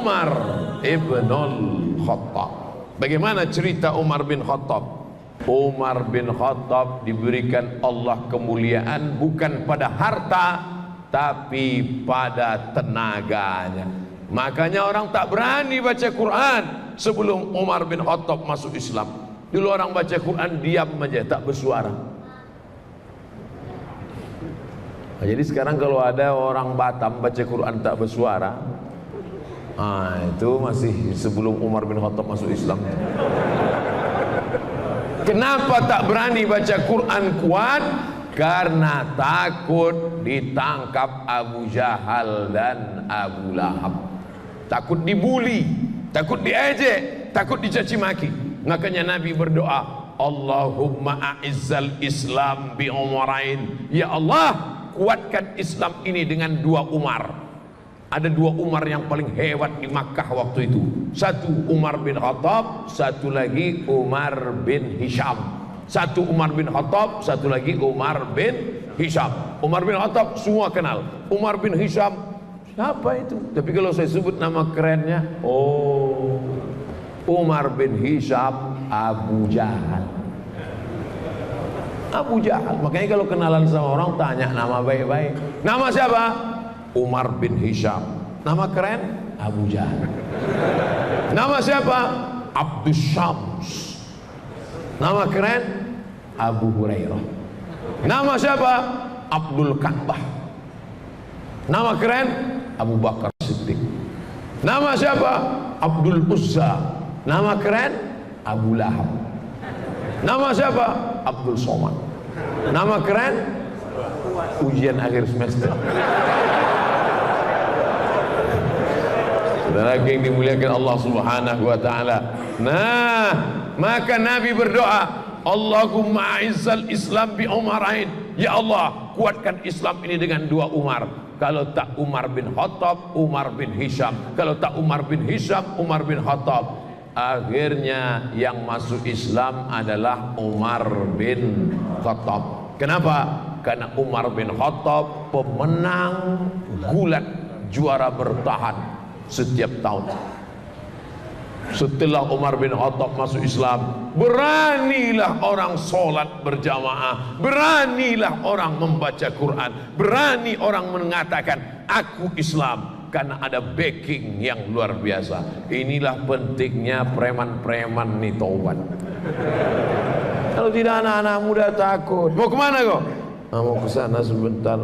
Umar ibnul Khattab. Bagaimana cerita Umar bin Khattab? Umar bin Khattab diberikan Allah kemuliaan bukan pada harta, tapi pada tenaganya. Makanya orang tak berani baca Quran sebelum Umar bin Khattab masuk Islam. Dulu orang baca Quran diam aja, tak bersuara. Nah, jadi sekarang kalau ada orang Batam baca Quran tak bersuara, itu masih sebelum Umar bin Khattab masuk Islam. Kenapa tak berani baca Quran kuat? Karena takut ditangkap Abu Jahal dan Abu Lahab. Takut dibuli, takut diejek, takut dicaci maki. Makanya Nabi berdoa, Allahumma a'izzal Islam bi Umarain. Ya Allah, kuatkan Islam ini dengan dua Umar. Ada dua Umar yang paling hebat di Makkah waktu itu. Satu Umar bin Khattab, satu lagi Umar bin Hisham. Satu Umar bin Khattab, satu lagi Umar bin Hisham. Umar bin Khattab semua kenal. Umar bin Hisham, siapa itu? Tapi kalau saya sebut nama kerennya, oh, Umar bin Hisham Abu Jahal. Abu Jahal. Makanya kalau kenalan sama orang tanya nama baik-baik. Nama siapa? Umar bin Hisham. Nama keren? Abu Jahal. Nama siapa? Abdus Syams. Nama keren? Abu Hurairah. Nama siapa? Abdul Ka'bah. Nama keren? Abu Bakar Siddiq. Nama siapa? Abdul Uzza. Nama keren? Abu Lahab. Nama siapa? Abdul Somad. Nama keren? Ujian akhir semester. Saudara yang dimuliakan Allah Subhanahu wa taala. Nah, maka Nabi berdoa, Allahumma a'izzal Islam bi Umarain. Ya Allah, kuatkan Islam ini dengan dua Umar. Kalau tak Umar bin Khattab, Umar bin Hisham. Kalau tak Umar bin Hisham, Umar bin Khattab. Akhirnya yang masuk Islam adalah Umar bin Khattab. Kenapa? Karena Umar bin Khattab pemenang gulat, juara bertahan setiap tahun. Setelah Umar bin Khattab masuk Islam, beranilah orang sholat berjamaah, beranilah orang membaca Quran, berani orang mengatakan aku Islam, karena ada backing yang luar biasa. Inilah pentingnya preman-preman nih taubat. Kalau tidak anak-anak muda takut. Mau kemana kok? Mau ke sana sebentar.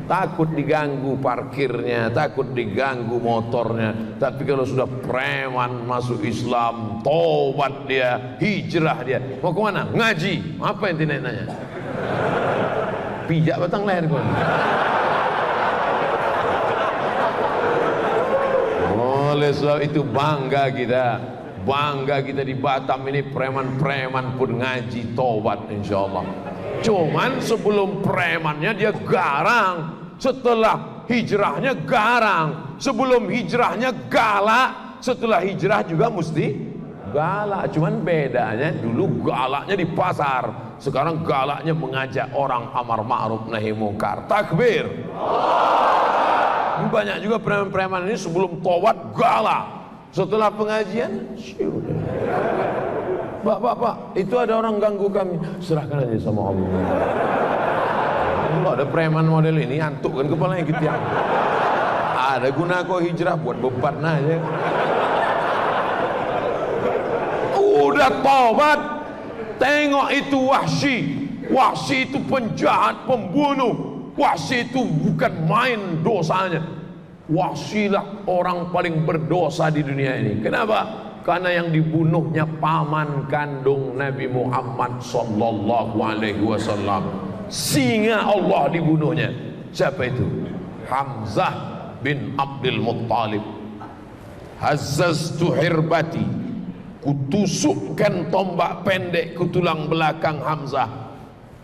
Takut diganggu parkirnya, takut diganggu motornya. Tapi kalau sudah preman masuk Islam, taubat dia, hijrah dia. Mau kemana? Ngaji. Apa yang tidak nanya? Pijak batang leher kau. Oleh sebab itu bangga kita di Batam ini, preman-preman pun ngaji taubat insyaallah. Cuman sebelum premannya dia garang, setelah hijrahnya garang, sebelum hijrahnya galak, setelah hijrah juga mesti galak. Cuman bedanya dulu galaknya di pasar, sekarang galaknya mengajak orang amar ma'ruf nahi munkar. Takbir. Banyak juga preman-preman ini sebelum taubat galak, setelah pengajian Pak, itu ada orang ganggu kami, serahkan aja sama Allah. Kalau ada preman model ini, antuk kan kepalanya gitu ya. Ada guna kok hijrah, buat beban aja. Udah tobat, tengok itu Wahsy. Wahsy itu penjahat, pembunuh. Wahsy itu bukan main dosanya. Wahsy lah orang paling berdosa di dunia ini. Kenapa? Karena yang dibunuhnya paman kandung Nabi Muhammad sallallahu alaihi wasallam. Singa Allah dibunuhnya. Siapa itu? Hamzah bin Abdul Muttalib. Hazzaztu hirbati, kutusukkan tombak pendek ke tulang belakang Hamzah.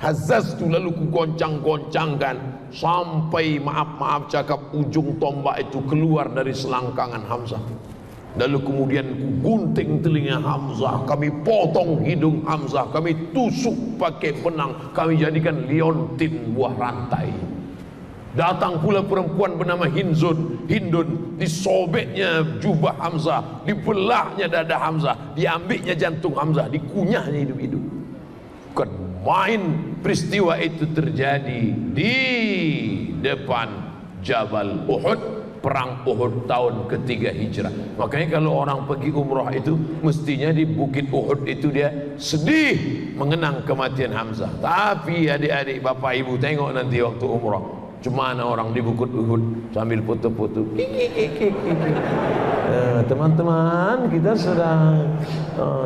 Hazzaztu, lalu ku goncang-goncangkan sampai maaf cakap ujung tombak itu keluar dari selangkangan Hamzah. Lalu kemudian ku gunting telinga Hamzah, kami potong hidung Hamzah, kami tusuk pakai benang, kami jadikan liontin buah rantai. Datang pula perempuan bernama Hindun, disobeknya jubah Hamzah, dibelahnya dada Hamzah, diambilnya jantung Hamzah, dikunyahnya hidup-hidup. Bukan main peristiwa itu terjadi di depan Jabal Uhud, perang Uhud tahun ketiga Hijrah. Makanya kalau orang pergi umrah itu mestinya di Bukit Uhud itu dia sedih mengenang kematian Hamzah. Tapi adik-adik, bapak ibu, tengok nanti waktu umrah, cumana orang di Bukit Uhud sambil foto-foto. Teman-teman, kita sedang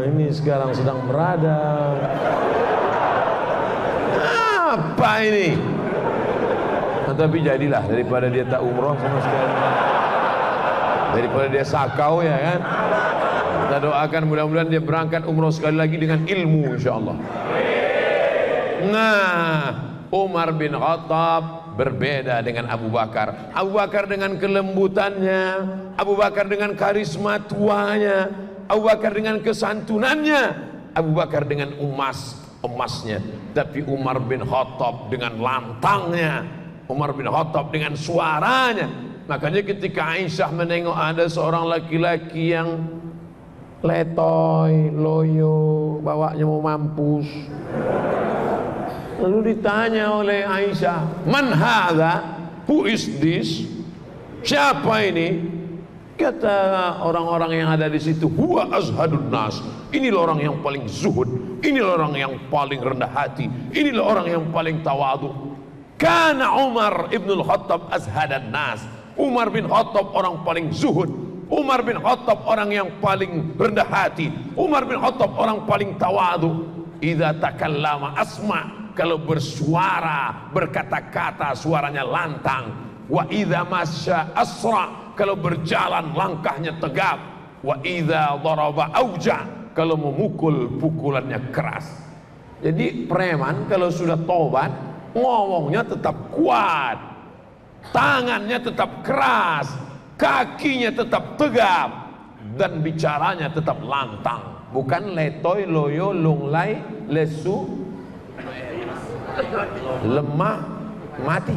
ini sekarang sedang berada. Apa ini? Tapi jadilah, daripada dia tak umroh sama sekali, daripada dia sakau, ya kan. Kita doakan mudah-mudahan dia berangkat umroh sekali lagi dengan ilmu, insyaallah. Nah, Umar bin Khattab berbeda dengan Abu Bakar. Abu Bakar dengan kelembutannya, Abu Bakar dengan karisma tuanya, Abu Bakar dengan kesantunannya, Abu Bakar dengan emasnya. Tapi Umar bin Khattab dengan lantangnya, Umar bin Khattab dengan suaranya. Makanya ketika Aisyah menengok ada seorang laki-laki yang letoy, loyo, bawanya mau mampus, lalu ditanya oleh Aisyah, "Man hadha? Who is this?" Siapa ini? Kata orang-orang yang ada di situ, "Huwa azhadun nas." Inilah orang yang paling zuhud, inilah orang yang paling rendah hati, inilah orang yang paling tawadu. Kana Umar ibn al-Khattab azhadan nas. Umar bin Khattab orang paling zuhud, Umar bin Khattab orang yang paling rendah hati, Umar bin Khattab orang paling tawadu. Idza takallama asma, kalau bersuara, berkata-kata suaranya lantang. Wa idza masya asra, kalau berjalan langkahnya tegap. Wa idza daraba auja, kalau memukul pukulannya keras. Jadi preman kalau sudah tobat ngomongnya tetap kuat, tangannya tetap keras, kakinya tetap tegap, dan bicaranya tetap lantang. Bukan letoy, loyo, lunglai, lesu, lemah, mati.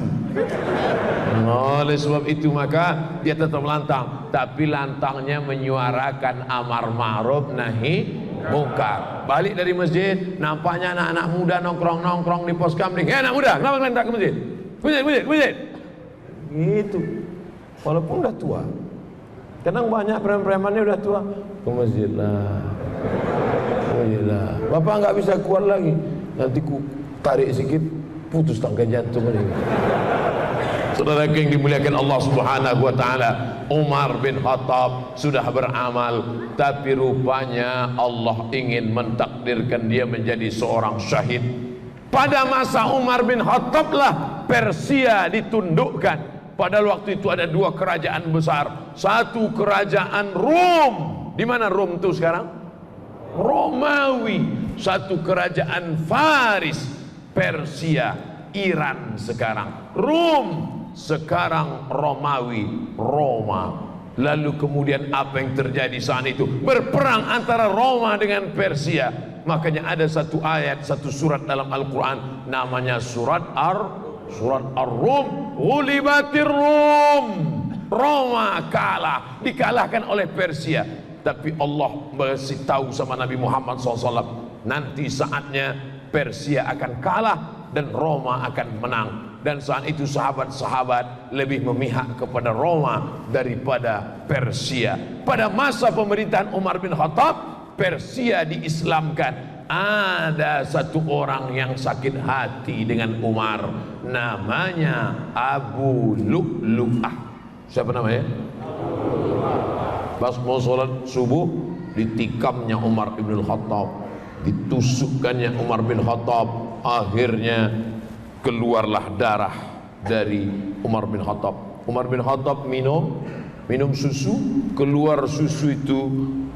Oleh sebab itu maka dia tetap lantang, tapi lantangnya menyuarakan amar ma'ruf nahi mungkar. Balik dari masjid, nampaknya anak-anak muda nongkrong-nongkrong di pos kamling. Anak muda, kenapa kalian tak ke masjid? Masjid. Gitu. Walaupun udah tua. Kadang banyak preman-premannya udah tua. Ke masjid lah. Bapak nggak bisa kuat lagi. Nanti ku tarik sedikit, putus tangga jantung ini. Saudara yang dimuliakan Allah Subhanahu wa taala, Umar bin Khattab sudah beramal, tapi rupanya Allah ingin mentakdirkan dia menjadi seorang syahid. Pada masa Umar bin Khattab lah Persia ditundukkan. Padahal waktu itu ada dua kerajaan besar. Satu kerajaan Rom. Di mana Rom itu sekarang? Romawi. Satu kerajaan Faris, Persia, Iran sekarang. Rom sekarang Romawi, Roma. Lalu kemudian apa yang terjadi saat itu? Berperang antara Roma dengan Persia. Makanya ada satu ayat, satu surat dalam Al-Quran, namanya surat Ar-Rum. Ghulibatir Rum. Roma kalah, dikalahkan oleh Persia. Tapi Allah beritahu tahu sama Nabi Muhammad SAW, nanti saatnya Persia akan kalah dan Roma akan menang. Dan saat itu sahabat-sahabat lebih memihak kepada Roma daripada Persia. Pada masa pemerintahan Umar bin Khattab, Persia diislamkan. Ada satu orang yang sakit hati dengan Umar, namanya Abu Lu'lu'ah. Siapa namanya? Pas mau sholat subuh, ditikamnya Umar bin Khattab, ditusukkannya Umar bin Khattab. Akhirnya keluarlah darah dari Umar bin Khattab. Umar bin Khattab minum susu, keluar susu itu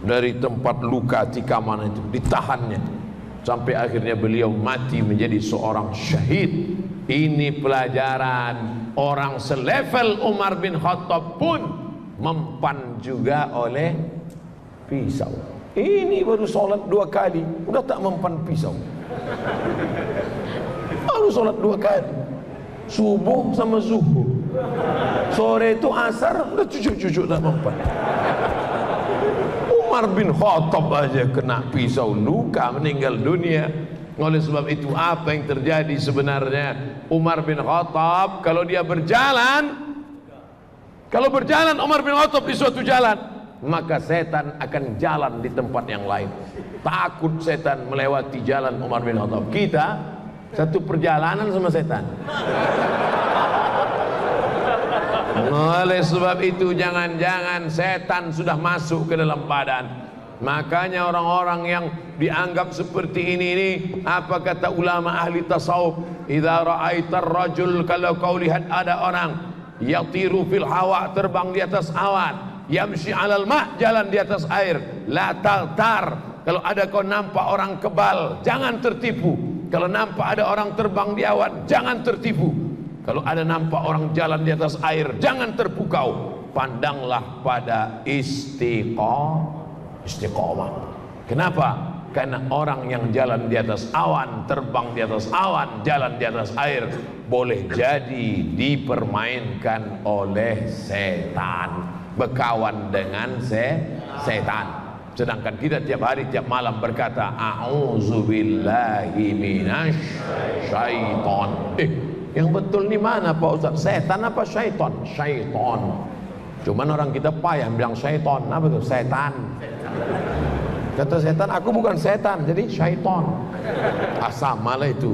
dari tempat luka tikaman itu, ditahannya sampai akhirnya beliau mati menjadi seorang syahid. Ini pelajaran, orang selevel Umar bin Khattab pun mempan juga oleh pisau. Ini baru sholat 2 kali udah tak mempan pisau. Baru sholat 2 kali Subuh sama zuhur, sore itu asar, udah cucuk-cucuk tak mempan. Umar bin Khattab aja kena pisau luka, meninggal dunia. Oleh sebab itu apa yang terjadi sebenarnya? Umar bin Khattab kalau berjalan Umar bin Khattab di suatu jalan, maka setan akan jalan di tempat yang lain. Takut setan melewati jalan Umar bin Khattab. Kita satu perjalanan sama setan. Oleh sebab itu jangan-jangan setan sudah masuk ke dalam badan. Makanya orang-orang yang dianggap seperti ini, apa kata ulama ahli tasawuf? Idza ra'aitar rajul, kalau kau lihat ada orang yatiru fil hawa, terbang di atas awan, yamshi 'alal ma', jalan di atas air, la taghtar. Kalau ada kau nampak orang kebal, jangan tertipu. Kalau nampak ada orang terbang di awan, jangan tertipu. Kalau ada nampak orang jalan di atas air, jangan terpukau. Pandanglah pada istiqomah. Kenapa? Karena orang yang jalan di atas awan, terbang di atas awan, jalan di atas air, boleh jadi dipermainkan oleh setan, berkawan dengan setan. Sedangkan kita tiap hari tiap malam berkata a'udzubillahi minasyaiton. Yang betul ni mana Pak Ustaz? Setan apa syaitan? Syaitan. Cuman orang kita payah bilang syaitan. Apa itu? Setan. Kata setan, aku bukan setan, jadi syaitan. Sama lah itu.